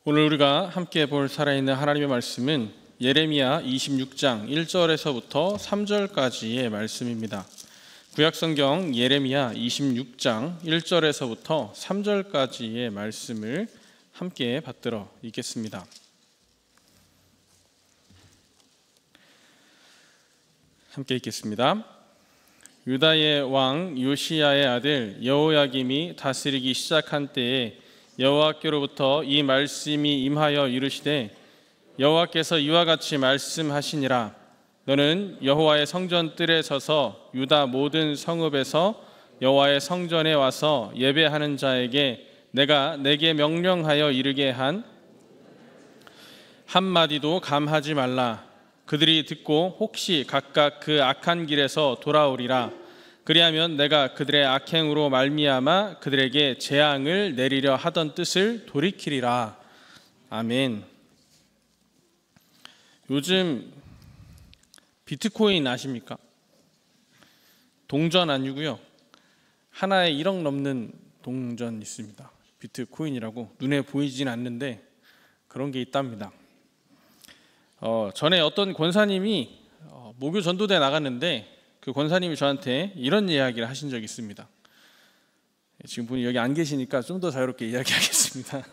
오늘 우리가 함께 볼 살아있는 하나님의 말씀은 예레미야 26장 1절에서부터 3절까지의 말씀입니다. 구약성경 예레미야 26장 1절에서부터 3절까지의 말씀을 함께 받들어 읽겠습니다. 함께 읽겠습니다. 유다의 왕 요시야의 아들 여호야김이 다스리기 시작한 때에 여호와께로부터 이 말씀이 임하여 이르시되 여호와께서 이와 같이 말씀하시니라. 너는 여호와의 성전 뜰에 서서 유다 모든 성읍에서 여호와의 성전에 와서 예배하는 자에게 내가 내게 명령하여 이르게 한 한마디도 감하지 말라. 그들이 듣고 혹시 각각 그 악한 길에서 돌아오리라. 그리하면 내가 그들의 악행으로 말미암아 그들에게 재앙을 내리려 하던 뜻을 돌이키리라. 아멘. 요즘 비트코인 아십니까? 동전 아니고요. 하나에 1억 넘는 동전 있습니다. 비트코인이라고 눈에 보이진 않는데 그런 게 있답니다. 전에 어떤 권사님이 모교 전도대 나갔는데 그 권사님이 저한테 이런 이야기를 하신 적이 있습니다. 지금 분이 여기 안 계시니까 좀 더 자유롭게 이야기하겠습니다.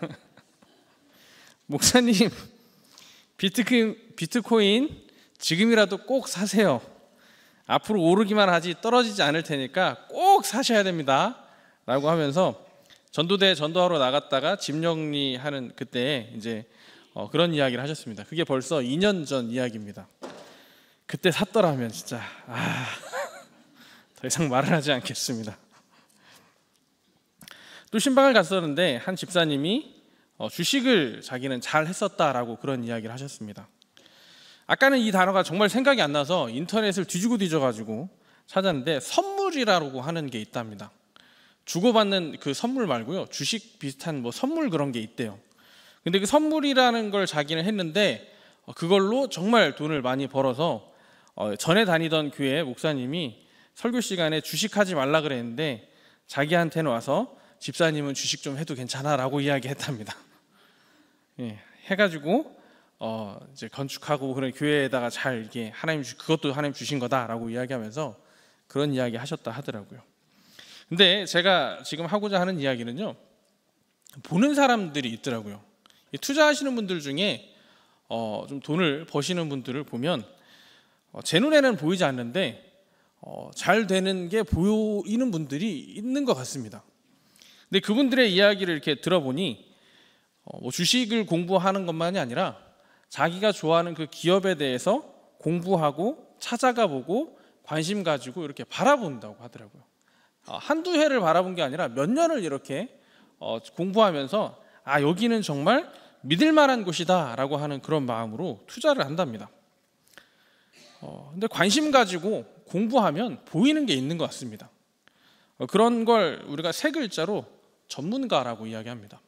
목사님, 비트코인 지금이라도 꼭 사세요. 앞으로 오르기만 하지 떨어지지 않을 테니까 꼭 사셔야 됩니다. 라고 하면서 전도대 전도하러 나갔다가 짐 정리하는 그때 이제 그런 이야기를 하셨습니다. 그게 벌써 2년 전 이야기입니다. 그때 샀더라면 진짜 더 이상 말을 하지 않겠습니다. 또 신방을 갔었는데 한 집사님이 주식을 자기는 잘 했었다라고 그런 이야기를 하셨습니다. 아까는 이 단어가 정말 생각이 안 나서 인터넷을 뒤지고 뒤져가지고 찾았는데 선물이라고 하는 게 있답니다. 주고받는 그 선물 말고요, 주식 비슷한 선물 그런 게 있대요. 근데 그 선물이라는 걸 자기는 했는데 그걸로 정말 돈을 많이 벌어서 전에 다니던 교회 목사님이 설교 시간에 주식하지 말라 그랬는데 자기한테는 와서 집사님은 주식 좀 해도 괜찮아라고 이야기했답니다. 예, 해가지고 이제 건축하고 그런 교회에다가 잘 이렇게 그것도 하나님 주신 거다라고 이야기하면서 그런 이야기 하셨다 하더라고요. 근데 제가 지금 하고자 하는 이야기는요, 보는 사람들이 있더라고요. 투자하시는 분들 중에 좀 돈을 버시는 분들을 보면 제 눈에는 보이지 않는데 잘 되는 게 보이는 분들이 있는 것 같습니다. 근데 그분들의 이야기를 이렇게 들어보니 주식을 공부하는 것만이 아니라 자기가 좋아하는 그 기업에 대해서 공부하고 찾아가 보고 관심 가지고 이렇게 바라본다고 하더라고요. 한두 해를 바라본 게 아니라 몇 년을 이렇게 공부하면서 여기는 정말 믿을 만한 곳이다 라고 하는 그런 마음으로 투자를 한답니다. 근데 관심 가지고 공부하면 보이는 게 있는 것 같습니다. 그런 걸 우리가 세 글자로 전문가라고 이야기합니다.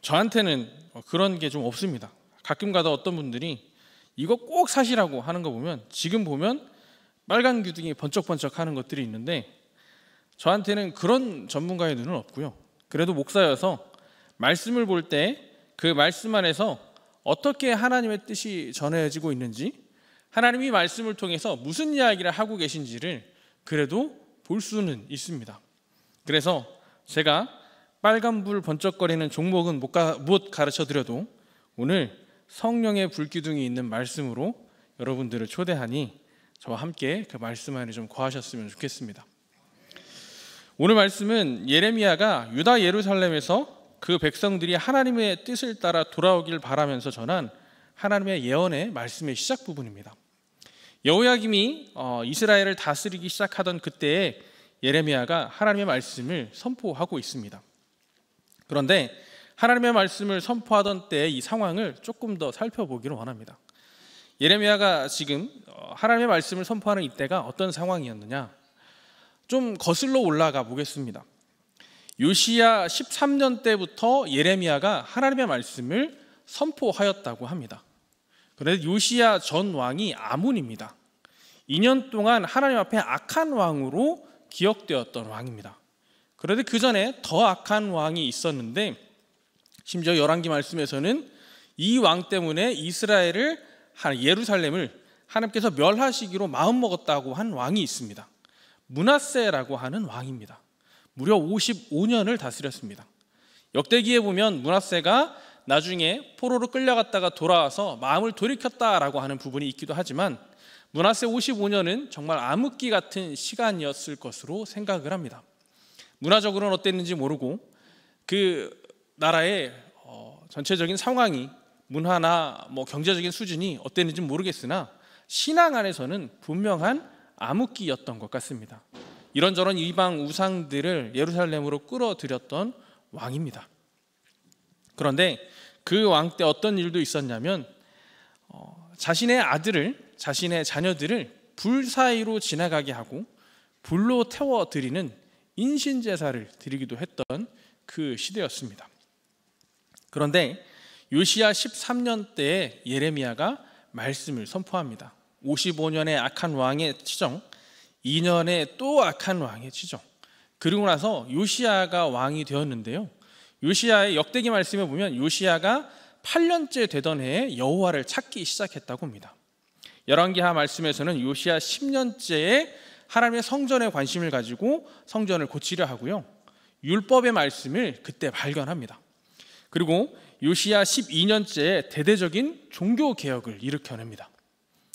저한테는 그런 게 좀 없습니다. 가끔가다 어떤 분들이 이거 꼭 사시라고 하는 거 보면 지금 보면 빨간 기둥이 번쩍번쩍 하는 것들이 있는데 저한테는 그런 전문가의 눈은 없고요. 그래도 목사여서 말씀을 볼 때 그 말씀 안에서 어떻게 하나님의 뜻이 전해지고 있는지, 하나님이 말씀을 통해서 무슨 이야기를 하고 계신지를 그래도 볼 수는 있습니다. 그래서 제가 빨간불 번쩍거리는 종목은 못 가르쳐 드려도 오늘 성령의 불기둥이 있는 말씀으로 여러분들을 초대하니 저와 함께 그 말씀 안에 좀 거하셨으면 좋겠습니다. 오늘 말씀은 예레미야가 유다 예루살렘에서 그 백성들이 하나님의 뜻을 따라 돌아오길 바라면서 전한 하나님의 예언의 말씀의 시작 부분입니다. 여호야김이 이스라엘을 다스리기 시작하던 그때에 예레미야가 하나님의 말씀을 선포하고 있습니다. 그런데 하나님의 말씀을 선포하던 때의 이 상황을 조금 더 살펴보기를 원합니다. 예레미야가 지금 하나님의 말씀을 선포하는 이때가 어떤 상황이었느냐, 좀 거슬러 올라가 보겠습니다. 요시야 13년 때부터 예레미야가 하나님의 말씀을 선포하였다고 합니다. 그런데 요시야 전 왕이 아몬입니다. 2년 동안 하나님 앞에 악한 왕으로 기억되었던 왕입니다. 그런데 그 전에 더 악한 왕이 있었는데 심지어 열왕기 말씀에서는 이 왕 때문에 예루살렘을 하나님께서 멸하시기로 마음먹었다고 한 왕이 있습니다. 므낫세라고 하는 왕입니다. 무려 55년을 다스렸습니다. 역대기에 보면 므낫세가 나중에 포로로 끌려갔다가 돌아와서 마음을 돌이켰다라고 하는 부분이 있기도 하지만 므낫세 55년은 정말 암흑기 같은 시간이었을 것으로 생각을 합니다. 문화적으로는 어땠는지 모르고 그 나라의 전체적인 상황이 문화나 경제적인 수준이 어땠는지 모르겠으나 신앙 안에서는 분명한 암흑기였던 것 같습니다. 이런저런 이방 우상들을 예루살렘으로 끌어들였던 왕입니다. 그런데 그 왕 때 어떤 일도 있었냐면 자신의 자녀들을 불 사이로 지나가게 하고 불로 태워 드리는 인신제사를 드리기도 했던 그 시대였습니다. 그런데 요시야 13년 때에 예레미야가 말씀을 선포합니다. 55년의 악한 왕의 치정, 2년의 또 악한 왕의 치정. 그리고 나서 요시야가 왕이 되었는데요. 요시야의 역대기 말씀에 보면 요시야가 8년째 되던 해에 여호와를 찾기 시작했다고 합니다. 열왕기하 말씀에서는 요시야 10년째에 하나님의 성전에 관심을 가지고 성전을 고치려 하고요. 율법의 말씀을 그때 발견합니다. 그리고 요시야 12년째에 대대적인 종교개혁을 일으켜냅니다.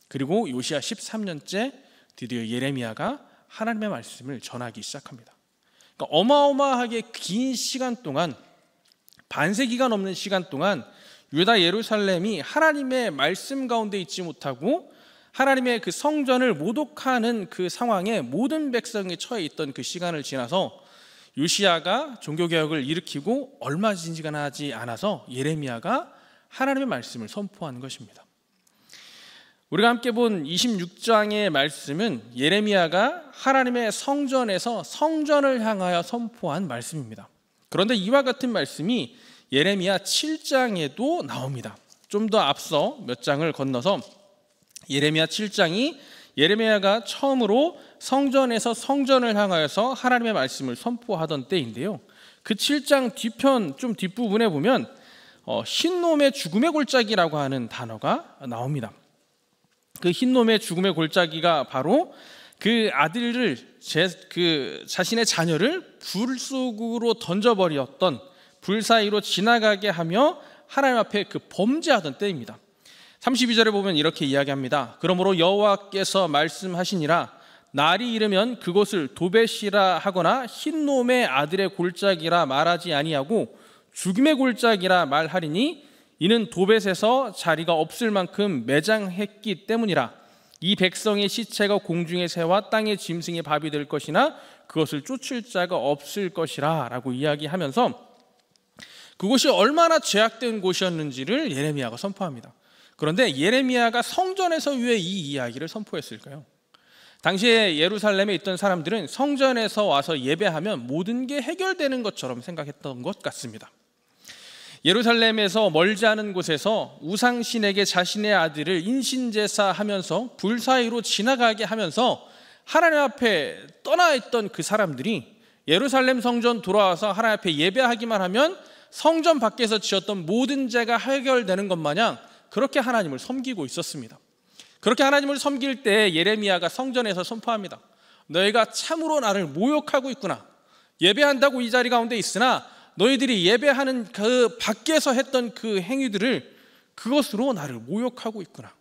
그리고 요시야 13년째 드디어 예레미야가 하나님의 말씀을 전하기 시작합니다. 그러니까 어마어마하게 긴 시간 동안, 반세기가 넘는 시간 동안 유다 예루살렘이 하나님의 말씀 가운데 있지 못하고 하나님의 그 성전을 모독하는 그 상황에 모든 백성이 처해 있던 그 시간을 지나서 요시야가 종교개혁을 일으키고 얼마 지나지 않아서 예레미야가 하나님의 말씀을 선포하는 것입니다. 우리가 함께 본 26장의 말씀은 예레미야가 하나님의 성전에서 성전을 향하여 선포한 말씀입니다. 그런데 이와 같은 말씀이 예레미야 7장에도 나옵니다. 좀 더 앞서 몇 장을 건너서 예레미야 7장이 예레미야가 처음으로 성전에서 성전을 향하여서 하나님의 말씀을 선포하던 때인데요. 그 7장 뒤편 좀 뒷부분에 보면 흰놈의 죽음의 골짜기라고 하는 단어가 나옵니다. 그 흰놈의 죽음의 골짜기가 바로 그 아들을 자신의 자녀를 불 속으로 던져버렸던, 불 사이로 지나가게 하며 하나님 앞에 그 범죄하던 때입니다. 32절에 보면 이렇게 이야기합니다. 그러므로 여호와께서 말씀하시니라, 날이 이르면 그곳을 도벳이라 하거나 흰놈의 아들의 골짜기라 말하지 아니하고 죽음의 골짜기라 말하리니 이는 도벳에서 자리가 없을 만큼 매장했기 때문이라. 이 백성의 시체가 공중의 새와 땅의 짐승의 밥이 될 것이나 그것을 쫓을 자가 없을 것이라 라고 이야기하면서 그곳이 얼마나 죄악된 곳이었는지를 예레미야가 선포합니다. 그런데 예레미야가 성전에서 왜 이 이야기를 선포했을까요? 당시에 예루살렘에 있던 사람들은 성전에서 와서 예배하면 모든 게 해결되는 것처럼 생각했던 것 같습니다. 예루살렘에서 멀지 않은 곳에서 우상신에게 자신의 아들을 인신제사하면서 불 사이로 지나가게 하면서 하나님 앞에 떠나 있던 그 사람들이 예루살렘 성전 돌아와서 하나님 앞에 예배하기만 하면 성전 밖에서 지었던 모든 죄가 해결되는 것 마냥 그렇게 하나님을 섬기고 있었습니다. 그렇게 하나님을 섬길 때 예레미야가 성전에서 선포합니다. 너희가 참으로 나를 모욕하고 있구나. 예배한다고 이 자리 가운데 있으나 너희들이 예배하는 그 밖에서 했던 그 행위들을 그것으로 나를 모욕하고 있구나.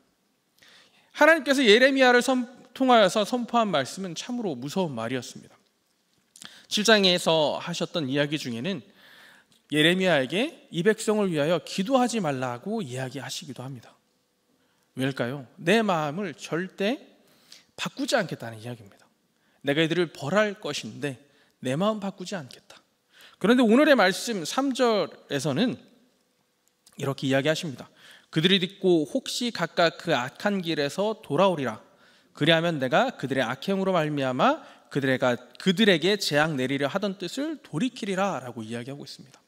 하나님께서 예레미야를 통하여서 선포한 말씀은 참으로 무서운 말이었습니다. 7장에서 하셨던 이야기 중에는 예레미야에게 이 백성을 위하여 기도하지 말라고 이야기하시기도 합니다. 왜일까요? 내 마음을 절대 바꾸지 않겠다는 이야기입니다. 내가 이들을 벌할 것인데 내 마음 바꾸지 않겠다. 그런데 오늘의 말씀 3절에서는 이렇게 이야기하십니다. 그들이 듣고 혹시 각각 그 악한 길에서 돌아오리라. 그리하면 내가 그들의 악행으로 말미암아 그들에게 재앙 내리려 하던 뜻을 돌이키리라 라고 이야기하고 있습니다.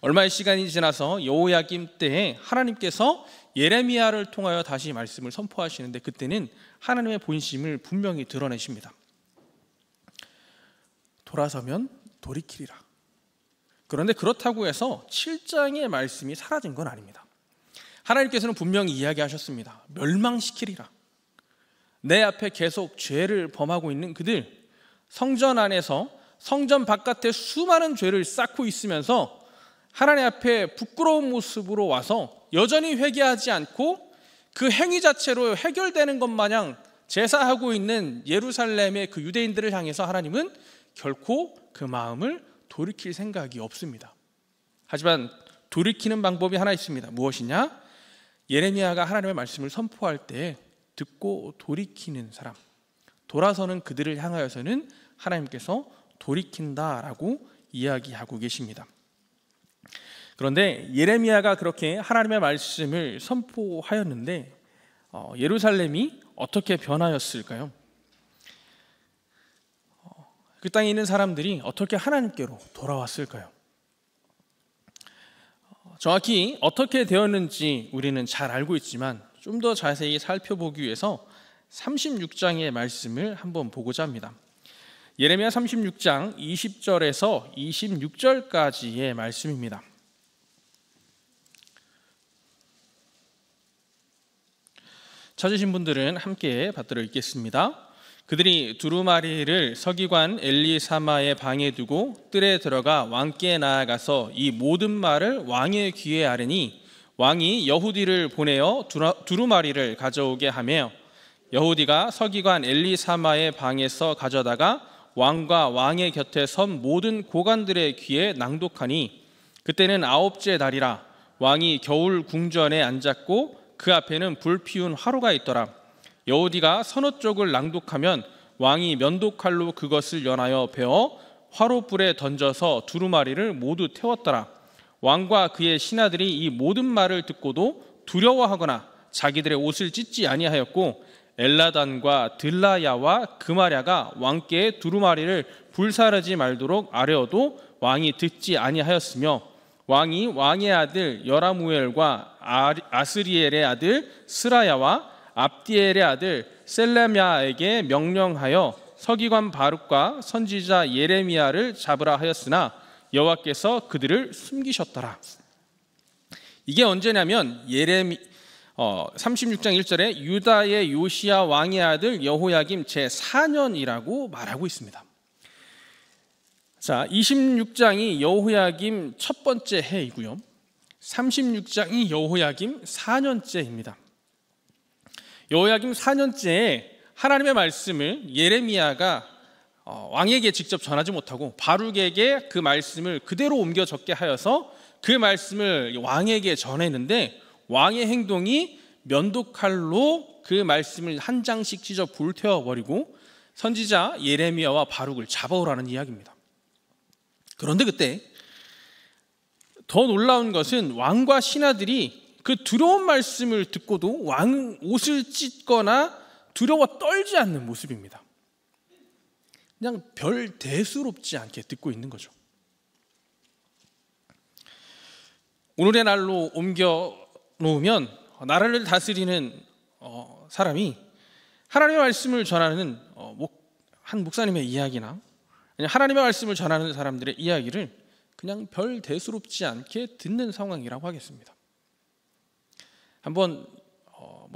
얼마의 시간이 지나서 여호야김 때에 하나님께서 예레미야를 통하여 다시 말씀을 선포하시는데 그때는 하나님의 본심을 분명히 드러내십니다. 돌아서면 돌이키리라. 그런데 그렇다고 해서 7장의 말씀이 사라진 건 아닙니다. 하나님께서는 분명히 이야기하셨습니다. 멸망시키리라. 내 앞에 계속 죄를 범하고 있는 그들, 성전 안에서 성전 바깥에 수많은 죄를 쌓고 있으면서 하나님 앞에 부끄러운 모습으로 와서 여전히 회개하지 않고 그 행위 자체로 해결되는 것 마냥 제사하고 있는 예루살렘의 그 유대인들을 향해서 하나님은 결코 그 마음을 돌이킬 생각이 없습니다. 하지만 돌이키는 방법이 하나 있습니다. 무엇이냐? 예레미야가 하나님의 말씀을 선포할 때 듣고 돌이키는 사람, 돌아서는 그들을 향하여서는 하나님께서 돌이킨다라고 이야기하고 계십니다. 그런데 예레미야가 그렇게 하나님의 말씀을 선포하였는데 예루살렘이 어떻게 변하였을까요? 그 땅에 있는 사람들이 어떻게 하나님께로 돌아왔을까요? 정확히 어떻게 되었는지 우리는 잘 알고 있지만 좀 더 자세히 살펴보기 위해서 36장의 말씀을 한번 보고자 합니다. 예레미야 36장 20절에서 26절까지의 말씀입니다. 찾으신 분들은 함께 받들어 읽겠습니다. 그들이 두루마리를 서기관 엘리사마의 방에 두고 뜰에 들어가 왕께 나아가서 이 모든 말을 왕의 귀에 아뢰니 왕이 여후디를 보내어 두루마리를 가져오게 하며 여후디가 서기관 엘리사마의 방에서 가져다가 왕과 왕의 곁에 선 모든 고관들의 귀에 낭독하니 그때는 9째 달이라. 왕이 겨울 궁전에 앉았고 그 앞에는 불 피운 화로가 있더라. 여후디가 서너 쪽을 낭독하면 왕이 면도칼로 그것을 연하여 베어 화로불에 던져서 두루마리를 모두 태웠더라. 왕과 그의 신하들이 이 모든 말을 듣고도 두려워하거나 자기들의 옷을 찢지 아니하였고 엘라단과 들라야와 그마랴가 왕께 두루마리를 불사르지 말도록 아뢰어도 왕이 듣지 아니하였으며 왕이 왕의 아들 여라무엘과 아스리엘의 아들 스라야와 압디엘의 아들 셀레미야에게 명령하여 서기관 바룩과 선지자 예레미야를 잡으라 하였으나 여호와께서 그들을 숨기셨더라. 이게 언제냐면 36장 1절에 유다의 요시야 왕의 아들 여호야김 제4년이라고 말하고 있습니다. 자, 26장이 여호야김 첫 번째 해이고요. 36장이 여호야김 4년째입니다. 여호야김 4년째에 하나님의 말씀을 예레미야가 왕에게 직접 전하지 못하고 바룩에게 그 말씀을 그대로 옮겨 적게 하여서 그 말씀을 왕에게 전했는데 왕의 행동이 면도칼로 그 말씀을 한 장씩 찢어 불태워버리고 선지자 예레미야와 바룩을 잡아오라는 이야기입니다. 그런데 그때 더 놀라운 것은 왕과 신하들이 그 두려운 말씀을 듣고도 왕 옷을 찢거나 두려워 떨지 않는 모습입니다. 그냥 별 대수롭지 않게 듣고 있는 거죠. 오늘의 날로 옮겨 놓으면 나라를 다스리는 사람이 하나님의 말씀을 전하는 한 목사님의 이야기나 하나님의 말씀을 전하는 사람들의 이야기를 그냥 별 대수롭지 않게 듣는 상황이라고 하겠습니다. 한번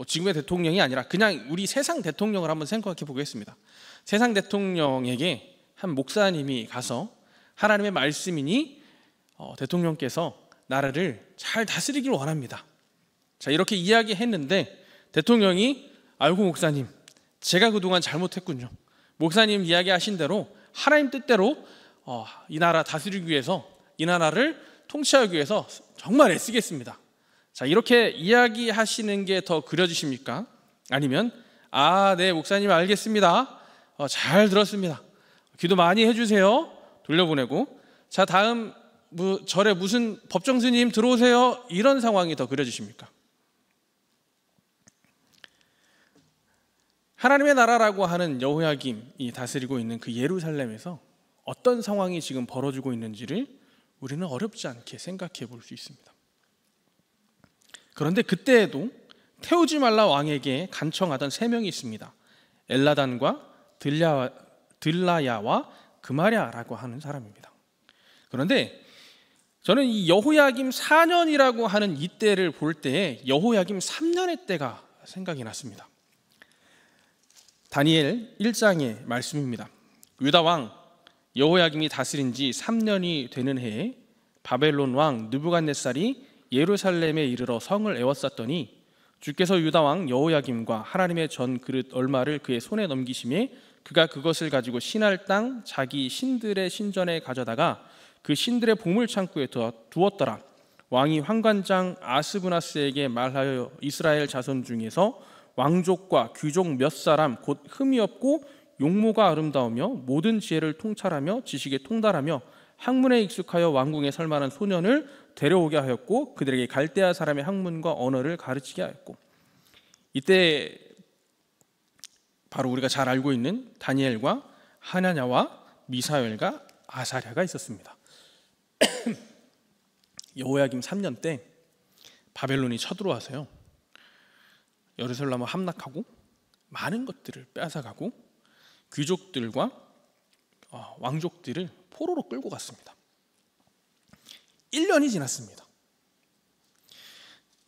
지금의 대통령이 아니라 그냥 우리 세상 대통령을 한번 생각해 보겠습니다. 세상 대통령에게 한 목사님이 가서 하나님의 말씀이니 대통령께서 나라를 잘 다스리길 원합니다. 자, 이렇게 이야기했는데 대통령이 아이고 목사님, 제가 그동안 잘못했군요. 목사님 이야기하신 대로 하나님 뜻대로 이 나라 다스리기 위해서 이 나라를 통치하기 위해서 정말 애쓰겠습니다. 자, 이렇게 이야기하시는 게 더 그려지십니까? 아니면 네 목사님 알겠습니다. 잘 들었습니다. 기도 많이 해주세요. 돌려보내고 자 다음 절에 무슨 법정 스님 들어오세요. 이런 상황이 더 그려지십니까? 하나님의 나라라고 하는 여호야김이 다스리고 있는 그 예루살렘에서 어떤 상황이 지금 벌어지고 있는지를 우리는 어렵지 않게 생각해 볼 수 있습니다. 그런데 그때에도 태우지 말라 왕에게 간청하던 3명이 있습니다. 엘라단과 들라야와 그마랴라고 하는 사람입니다. 그런데 저는 이 여호야김 4년이라고 하는 이 때를 볼 때에 여호야김 3년의 때가 생각이 났습니다. 다니엘 1장의 말씀입니다. 유다 왕 여호야김이 다스린 지 3년이 되는 해에 바벨론 왕 느부갓네살이 예루살렘에 이르러 성을 에워쌌더니 주께서 유다 왕 여호야김과 하나님의 전 그릇 얼마를 그의 손에 넘기심에 그가 그것을 가지고 신할 땅 자기 신들의 신전에 가져다가 그 신들의 보물 창고에 두었더라. 왕이 환관장 아스브나스에게 말하여 이스라엘 자손 중에서 왕족과 귀족 몇 사람 곧 흠이 없고 용모가 아름다우며 모든 지혜를 통찰하며 지식에 통달하며 학문에 익숙하여 왕궁에 설 만한 소년을 데려오게 하였고 그들에게 갈대아 사람의 학문과 언어를 가르치게 하였고, 이때 바로 우리가 잘 알고 있는 다니엘과 하나냐와 미사엘과 아사랴가 있었습니다. 여호야김 3년 때 바벨론이 쳐들어와서요, 예루살렘을 함락하고 많은 것들을 빼앗아가고 귀족들과 왕족들을 포로로 끌고 갔습니다. 1년이 지났습니다.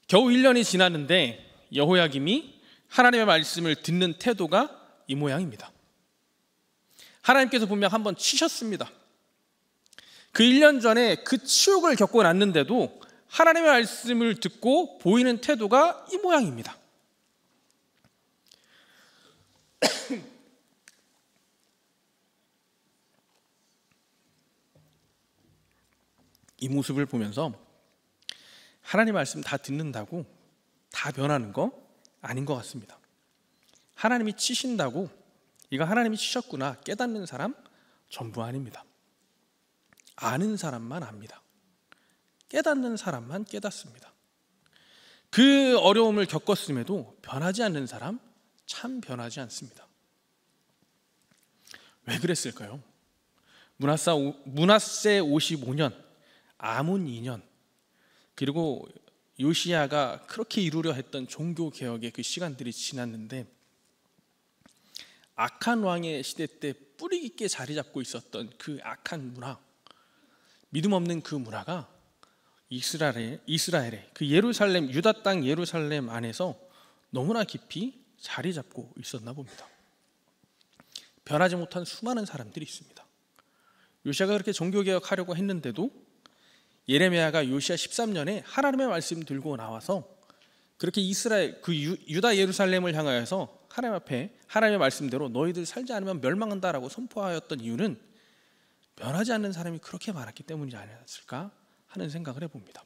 겨우 1년이 지났는데 여호야김이 하나님의 말씀을 듣는 태도가 이 모양입니다. 하나님께서 분명 한번 치셨습니다. 그 1년 전에 그 치욕을 겪고 났는데도 하나님의 말씀을 듣고 보이는 태도가 이 모양입니다. 이 모습을 보면서 하나님 말씀 다 듣는다고 다 변하는 거 아닌 것 같습니다. 하나님이 치신다고 이거 하나님이 치셨구나 깨닫는 사람 전부 아닙니다. 아는 사람만 압니다. 깨닫는 사람만 깨닫습니다. 그 어려움을 겪었음에도 변하지 않는 사람 참 변하지 않습니다. 왜 그랬을까요? 므낫세 55년, 아몬 2년, 그리고 요시야가 그렇게 이루려 했던 종교개혁의 그 시간들이 지났는데 악한 왕의 시대 때 뿌리 깊게 자리 잡고 있었던 그 악한 문화, 믿음 없는 그 문화가 이스라엘의 그 예루살렘, 유다 땅 예루살렘 안에서 너무나 깊이 자리 잡고 있었나 봅니다. 변하지 못한 수많은 사람들이 있습니다. 요시야가 그렇게 종교개혁하려고 했는데도 예레미야가 요시야 13년에 하나님의 말씀 들고 나와서 그렇게 이스라엘 그 유다 예루살렘을 향하여서 하나님 앞에 하나님의 말씀대로 너희들 살지 않으면 멸망한다라고 선포하였던 이유는 변하지 않는 사람이 그렇게 많았기 때문이지 않았을까 하는 생각을 해봅니다.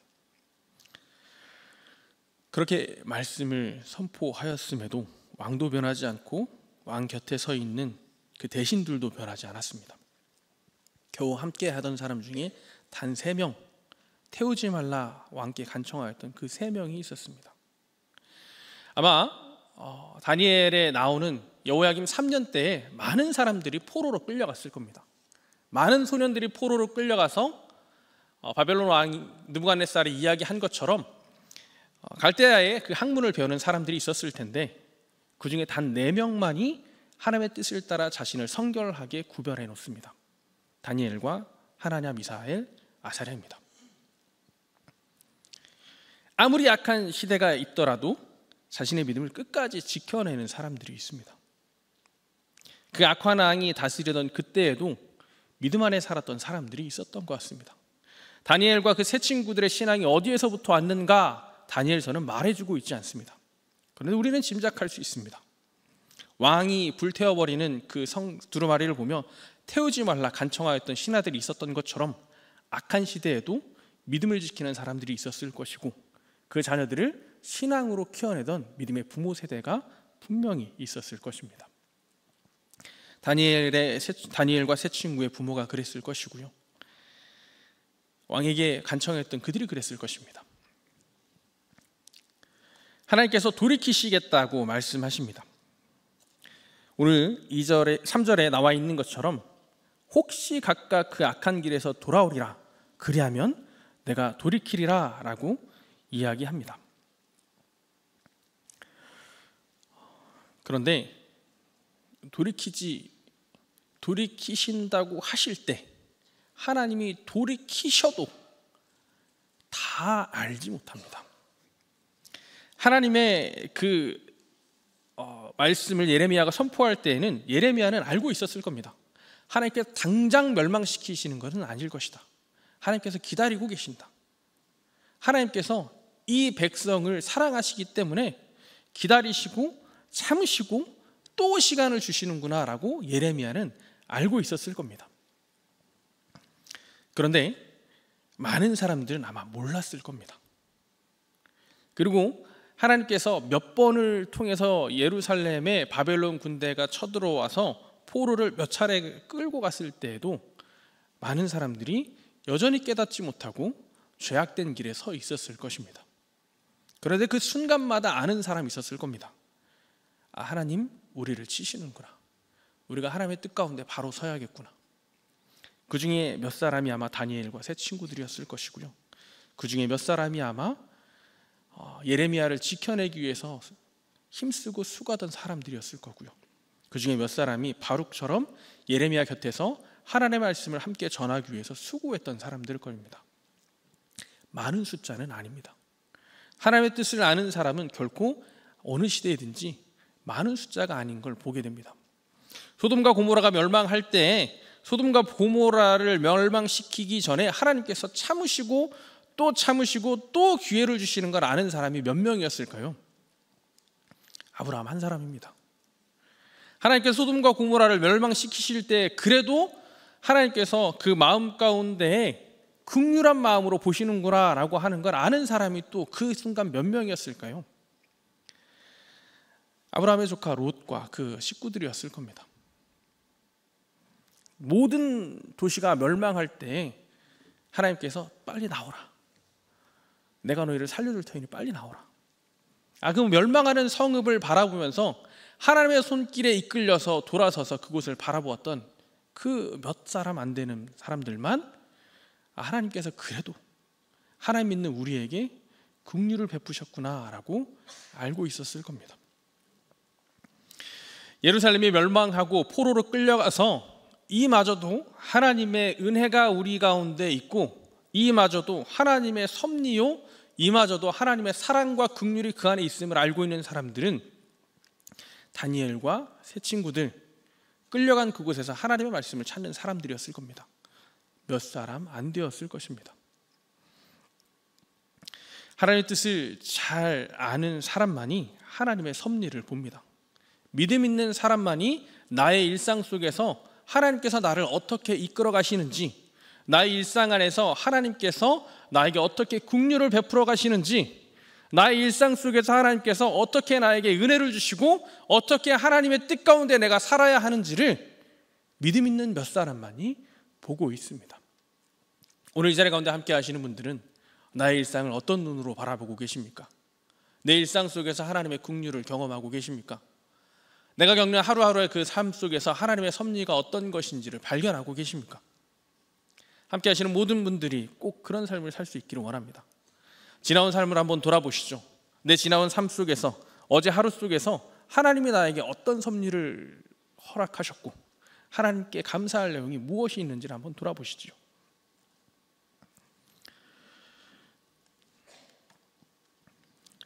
그렇게 말씀을 선포하였음에도 왕도 변하지 않고 왕 곁에 서 있는 그 대신들도 변하지 않았습니다. 겨우 함께 하던 사람 중에 단 3명, 태우지 말라 왕께 간청하였던 그 3명이 있었습니다. 아마 다니엘에 나오는 여호야김 3년 때에 많은 사람들이 포로로 끌려갔을 겁니다. 많은 소년들이 포로로 끌려가서 바벨론 왕 느부갓네살이 이야기한 것처럼 갈대아의 그 학문을 배우는 사람들이 있었을 텐데 그 중에 단 4명만이 하나님의 뜻을 따라 자신을 성결하게 구별해 놓습니다. 다니엘과 하나냐, 미사엘, 아사랴입니다. 아무리 약한 시대가 있더라도 자신의 믿음을 끝까지 지켜내는 사람들이 있습니다. 그 악한 왕이 다스리던 그때에도 믿음 안에 살았던 사람들이 있었던 것 같습니다. 다니엘과 그 세 친구들의 신앙이 어디에서부터 왔는가 다니엘서는 말해주고 있지 않습니다. 그런데 우리는 짐작할 수 있습니다. 왕이 불태워버리는 그 성 두루마리를 보며 태우지 말라 간청하였던 신하들이 있었던 것처럼 악한 시대에도 믿음을 지키는 사람들이 있었을 것이고 그 자녀들을 신앙으로 키워내던 믿음의 부모 세대가 분명히 있었을 것입니다. 다니엘과 세 친구의 부모가 그랬을 것이고요. 왕에게 간청했던 그들이 그랬을 것입니다. 하나님께서 돌이키시겠다고 말씀하십니다. 오늘 3절에 나와 있는 것처럼 혹시 각각 그 악한 길에서 돌아오리라 그리하면 내가 돌이키리라 라고 이야기합니다. 그런데 돌이키신다고 하실 때 하나님이 돌이키셔도 다 알지 못합니다. 하나님의 그 말씀을 예레미야가 선포할 때에는 예레미야는 알고 있었을 겁니다. 하나님께서 당장 멸망시키시는 것은 아닐 것이다. 하나님께서 기다리고 계신다. 하나님께서 이 백성을 사랑하시기 때문에 기다리시고 참으시고 또 시간을 주시는구나 라고 예레미야는 알고 있었을 겁니다. 그런데 많은 사람들은 아마 몰랐을 겁니다. 그리고 하나님께서 몇 번을 통해서 예루살렘에 바벨론 군대가 쳐들어와서 포로를 몇 차례 끌고 갔을 때에도 많은 사람들이 여전히 깨닫지 못하고 죄악된 길에 서 있었을 것입니다. 그런데 그 순간마다 아는 사람이 있었을 겁니다. 아, 하나님 우리를 치시는구나. 우리가 하나님의 뜻 가운데 바로 서야겠구나. 그 중에 몇 사람이 아마 다니엘과 세 친구들이었을 것이고요. 그 중에 몇 사람이 아마 예레미야를 지켜내기 위해서 힘쓰고 수고하던 사람들이었을 거고요. 그 중에 몇 사람이 바룩처럼 예레미야 곁에서 하나님의 말씀을 함께 전하기 위해서 수고했던 사람들일 겁니다. 많은 숫자는 아닙니다. 하나님의 뜻을 아는 사람은 결코 어느 시대이든지 많은 숫자가 아닌 걸 보게 됩니다. 소돔과 고모라가 멸망할 때 소돔과 고모라를 멸망시키기 전에 하나님께서 참으시고 또 기회를 주시는 걸 아는 사람이 몇 명이었을까요? 아브라함 한 사람입니다. 하나님께서 소돔과 고모라를 멸망시키실 때 그래도 하나님께서 그 마음 가운데에 긍휼한 마음으로 보시는구나 라고 하는 걸 아는 사람이 또 그 순간 몇 명이었을까요? 아브라함의 조카 롯과 그 식구들이었을 겁니다. 모든 도시가 멸망할 때 하나님께서 빨리 나오라. 내가 너희를 살려줄 테니 빨리 나오라. 그 멸망하는 성읍을 바라보면서 하나님의 손길에 이끌려서 돌아서서 그곳을 바라보았던 그 몇 사람 안 되는 사람들만 하나님께서 그래도 하나님 믿는 우리에게 긍휼을 베푸셨구나라고 알고 있었을 겁니다. 예루살렘이 멸망하고 포로로 끌려가서 이마저도 하나님의 은혜가 우리 가운데 있고 이마저도 하나님의 섭리요 이마저도 하나님의 사랑과 긍휼이 그 안에 있음을 알고 있는 사람들은 다니엘과 세 친구들 끌려간 그곳에서 하나님의 말씀을 찾는 사람들이었을 겁니다. 몇 사람 안 되었을 것입니다. 하나님의 뜻을 잘 아는 사람만이 하나님의 섭리를 봅니다. 믿음 있는 사람만이 나의 일상 속에서 하나님께서 나를 어떻게 이끌어 가시는지, 나의 일상 안에서 하나님께서 나에게 어떻게 긍휼을 베풀어 가시는지, 나의 일상 속에서 하나님께서 어떻게 나에게 은혜를 주시고 어떻게 하나님의 뜻 가운데 내가 살아야 하는지를 믿음 있는 몇 사람만이 보고 있습니다. 오늘 이 자리 가운데 함께 하시는 분들은 나의 일상을 어떤 눈으로 바라보고 계십니까? 내 일상 속에서 하나님의 긍휼을 경험하고 계십니까? 내가 겪는 하루하루의 그 삶 속에서 하나님의 섭리가 어떤 것인지를 발견하고 계십니까? 함께 하시는 모든 분들이 꼭 그런 삶을 살 수 있기를 원합니다. 지나온 삶을 한번 돌아보시죠. 내 지나온 삶 속에서 어제 하루 속에서 하나님이 나에게 어떤 섭리를 허락하셨고 하나님께 감사할 내용이 무엇이 있는지를 한번 돌아보시죠.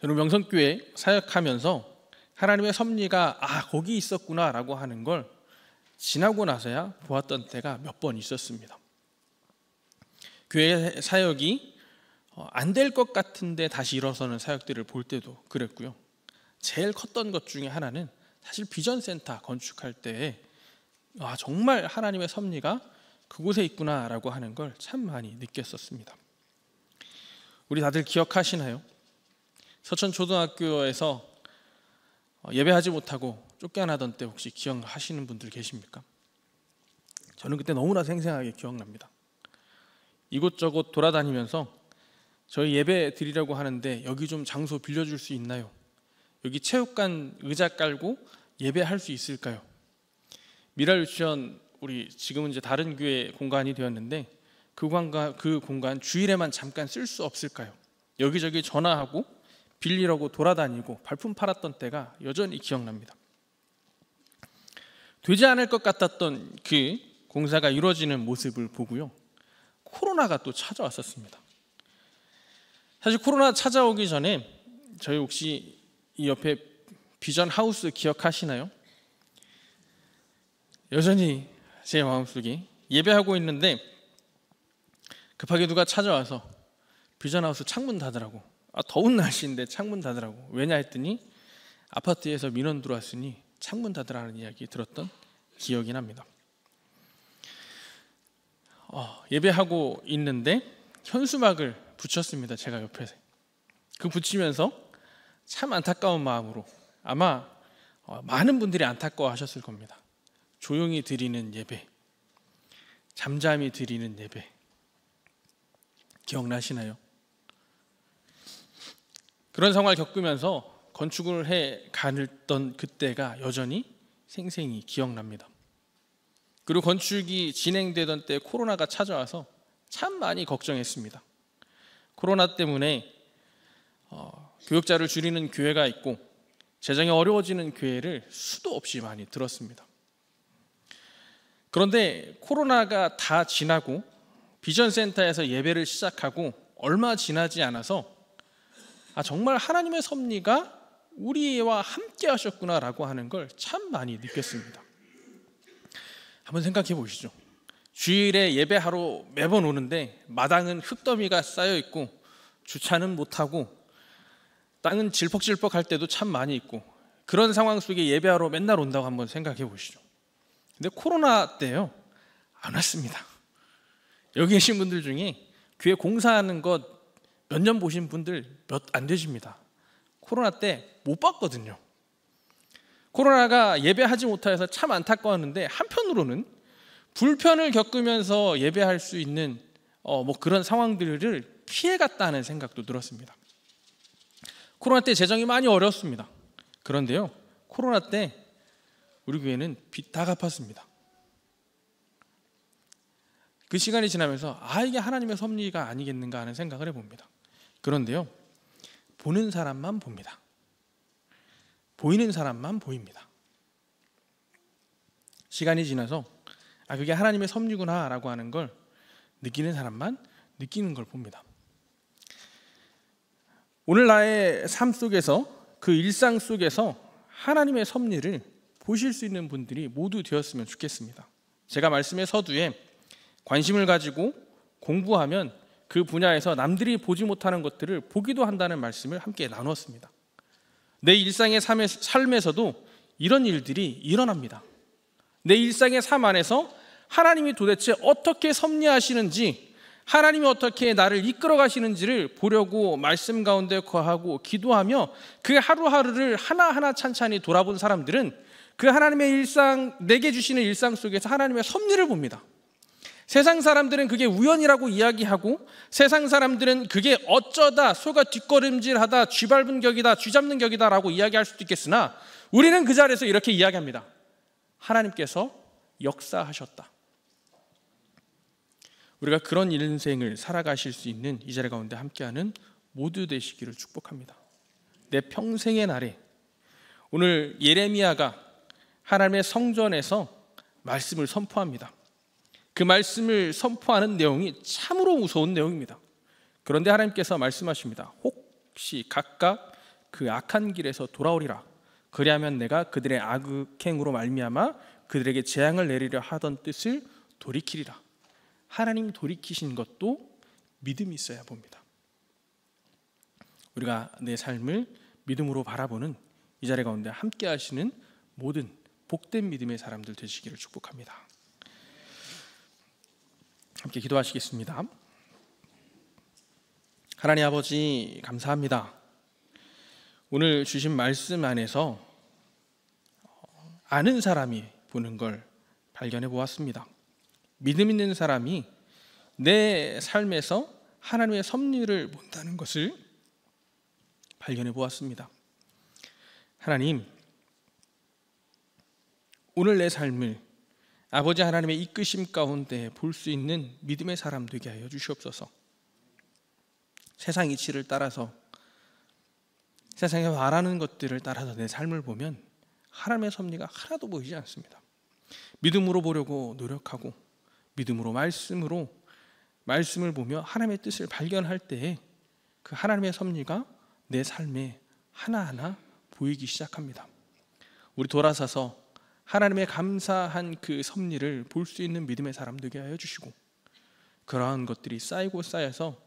여러분 명성교회 사역하면서 하나님의 섭리가 거기 있었구나 라고 하는 걸 지나고 나서야 보았던 때가 몇 번 있었습니다. 교회 사역이 안 될 것 같은데 다시 일어서는 사역들을 볼 때도 그랬고요. 제일 컸던 것 중에 하나는 사실 비전센터 건축할 때에 정말 하나님의 섭리가 그곳에 있구나 라고 하는 걸 참 많이 느꼈었습니다. 우리 다들 기억하시나요? 서천초등학교에서 예배하지 못하고 쫓겨나던 때 혹시 기억하시는 분들 계십니까? 저는 그때 너무나 생생하게 기억납니다. 이곳저곳 돌아다니면서 저희 예배 드리려고 하는데 여기 좀 장소 빌려줄 수 있나요? 여기 체육관 의자 깔고 예배할 수 있을까요? 미랄 유치원 우리 지금은 이제 다른 교회 공간이 되었는데 그 공간 주일에만 잠깐 쓸 수 없을까요? 여기저기 전화하고 빌리려고 돌아다니고 발품 팔았던 때가 여전히 기억납니다. 되지 않을 것 같았던 그 공사가 이루어지는 모습을 보고요. 코로나가 또 찾아왔었습니다. 사실 코로나 찾아오기 전에 저희 혹시 이 옆에 비전 하우스 기억하시나요? 여전히 제 마음속에 예배하고 있는데 급하게 누가 찾아와서 비전 하우스 창문 닫으라고. 더운 날씨인데 창문 닫으라고. 왜냐 했더니 아파트에서 민원 들어왔으니 창문 닫으라는 이야기 들었던 기억이 납니다. 예배하고 있는데 현수막을 붙였습니다. 제가 옆에서. 그 붙이면서 참 안타까운 마음으로 아마 많은 분들이 안타까워하셨을 겁니다. 조용히 드리는 예배, 잠잠히 드리는 예배. 기억나시나요? 그런 상황을 겪으면서 건축을 해 가던 그때가 여전히 생생히 기억납니다. 그리고 건축이 진행되던 때 코로나가 찾아와서 참 많이 걱정했습니다. 코로나 때문에 교역자를 줄이는 교회가 있고 재정이 어려워지는 교회를 수도 없이 많이 들었습니다. 그런데 코로나가 다 지나고 비전센터에서 예배를 시작하고 얼마 지나지 않아서 정말 하나님의 섭리가 우리와 함께 하셨구나라고 하는 걸 참 많이 느꼈습니다. 한번 생각해 보시죠. 주일에 예배하러 매번 오는데 마당은 흙더미가 쌓여 있고 주차는 못하고 땅은 질퍽질퍽할 때도 참 많이 있고 그런 상황 속에 예배하러 맨날 온다고 한번 생각해 보시죠. 근데 코로나 때요 안 왔습니다. 여기 계신 분들 중에 교회 공사하는 것 몇 년 보신 분들 몇 안 되십니다. 코로나 때 못 봤거든요. 코로나가 예배하지 못해서 참 안타까웠는데 한편으로는 불편을 겪으면서 예배할 수 있는 그런 상황들을 피해갔다는 생각도 들었습니다. 코로나 때 재정이 많이 어려웠습니다. 그런데요 코로나 때 우리 교회는 빚 다 갚았습니다. 그 시간이 지나면서 이게 하나님의 섭리가 아니겠는가 하는 생각을 해봅니다. 그런데요 보는 사람만 봅니다. 보이는 사람만 보입니다. 시간이 지나서 그게 하나님의 섭리구나 라고 하는 걸 느끼는 사람만 느끼는 걸 봅니다. 오늘 나의 삶 속에서 그 일상 속에서 하나님의 섭리를 보실 수 있는 분들이 모두 되었으면 좋겠습니다. 제가 말씀의 서두에 관심을 가지고 공부하면 그 분야에서 남들이 보지 못하는 것들을 보기도 한다는 말씀을 함께 나누었습니다. 내 일상의 삶에서도 이런 일들이 일어납니다. 내 일상의 삶 안에서 하나님이 도대체 어떻게 섭리하시는지, 하나님이 어떻게 나를 이끌어 가시는지를 보려고 말씀 가운데 거하고 기도하며 그 하루하루를 하나하나 찬찬히 돌아본 사람들은 그 하나님의 일상, 내게 주시는 일상 속에서 하나님의 섭리를 봅니다. 세상 사람들은 그게 우연이라고 이야기하고 세상 사람들은 그게 어쩌다 소가 뒷걸음질하다 쥐밟은 격이다 쥐잡는 격이다 라고 이야기할 수도 있겠으나 우리는 그 자리에서 이렇게 이야기합니다. 하나님께서 역사하셨다. 우리가 그런 인생을 살아가실 수 있는 이 자리 가운데 함께하는 모두 되시기를 축복합니다. 내 평생의 날에 오늘 예레미야가 하나님의 성전에서 말씀을 선포합니다. 그 말씀을 선포하는 내용이 참으로 무서운 내용입니다. 그런데 하나님께서 말씀하십니다. 혹시 각각 그 악한 길에서 돌아오리라. 그리하면 내가 그들의 악행으로 말미암아 그들에게 재앙을 내리려 하던 뜻을 돌이키리라. 하나님 돌이키신 것도 믿음이 있어야 봅니다. 우리가 내 삶을 믿음으로 바라보는 이 자리 가운데 함께 하시는 모든 복된 믿음의 사람들 되시기를 축복합니다. 함께 기도하시겠습니다. 하나님 아버지 감사합니다. 오늘 주신 말씀 안에서 아는 사람이 보는 걸 발견해 보았습니다. 믿음 있는 사람이 내 삶에서 하나님의 섭리를 본다는 것을 발견해 보았습니다. 하나님, 오늘 내 삶을 아버지 하나님의 이끄심 가운데 볼 수 있는 믿음의 사람 되게 하여 주시옵소서. 세상 이치를 따라서 세상에 말하는 것들을 따라서 내 삶을 보면 하나님의 섭리가 하나도 보이지 않습니다. 믿음으로 보려고 노력하고 믿음으로 말씀을 보며 하나님의 뜻을 발견할 때에 그 하나님의 섭리가 내 삶에 하나하나 보이기 시작합니다. 우리 돌아서서 하나님의 감사한 그 섭리를 볼 수 있는 믿음의 사람 되게 하여 주시고, 그러한 것들이 쌓이고 쌓여서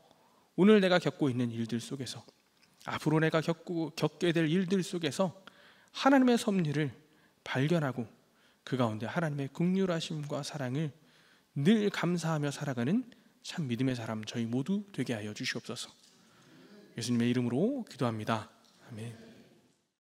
오늘 내가 겪고 있는 일들 속에서, 앞으로 내가 겪게 될 일들 속에서 하나님의 섭리를 발견하고 그 가운데 하나님의 긍휼하심과 사랑을 늘 감사하며 살아가는 참 믿음의 사람 저희 모두 되게 하여 주시옵소서. 예수님의 이름으로 기도합니다. 아멘.